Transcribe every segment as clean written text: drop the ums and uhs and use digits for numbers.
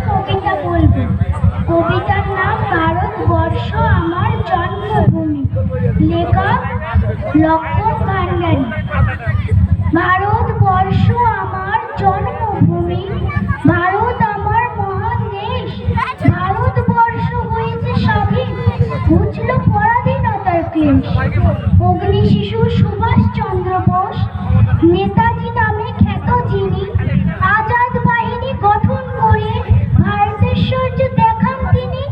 কবিতা বলবো। কবিতার নাম ভারতবর্ষ আমার জন্মভূমি, লেখক লক্ষণ ভান্ডারী। ভারতবর্ষ আমার জন্মভূমি, ভারত আমার মহান দেশ। ভারতবর্ষ হয়েছে স্বাধীন, বুঝল পরাধীনতার ক্লেশ। অগ্নি শিশু সুভাষ চন্দ্র বোস, নেতাজি নামে খ্যাত যিনি, আজাদ বাহিনী গঠন করে ভারতের সূর্য দেখান তিনি।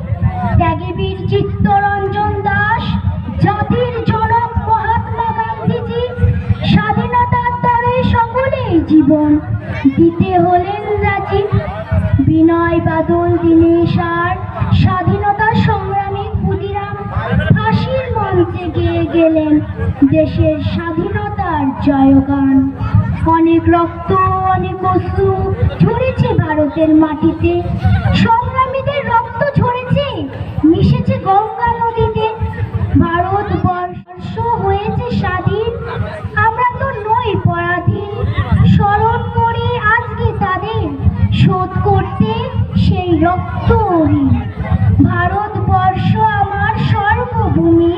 ত্যাগী বীর চিত্তরঞ্জন দাস, জাতির জনক মহাত্মা গান্ধীজি, স্বাধীনতার তরে সকলেই জীবন দিতে হলেন রাজি। বিনয় বাদল দীনেশ আর স্বাধীনতা সংগ্রামী ক্ষুদিরাম ফাঁসির মঞ্চে গেয়ে গেলেন দেশের স্বাধীনতার জয়গান। অনেক রক্ত অনেক অশ্রু ঝরেছে ভারতের মাটিতে, সংগ্রামীদের রক্ত ঝরেছে মিশেছে গঙ্গা নদীতে। ভারতবর্ষ হয়েছে স্বাধীন, আমরা তো নই পরাধীন। স্মরণ করি আজকে তাদের, শোধ করতে সেই রক্ত ঋণ। ভারতবর্ষ আমার সর্বভূমি,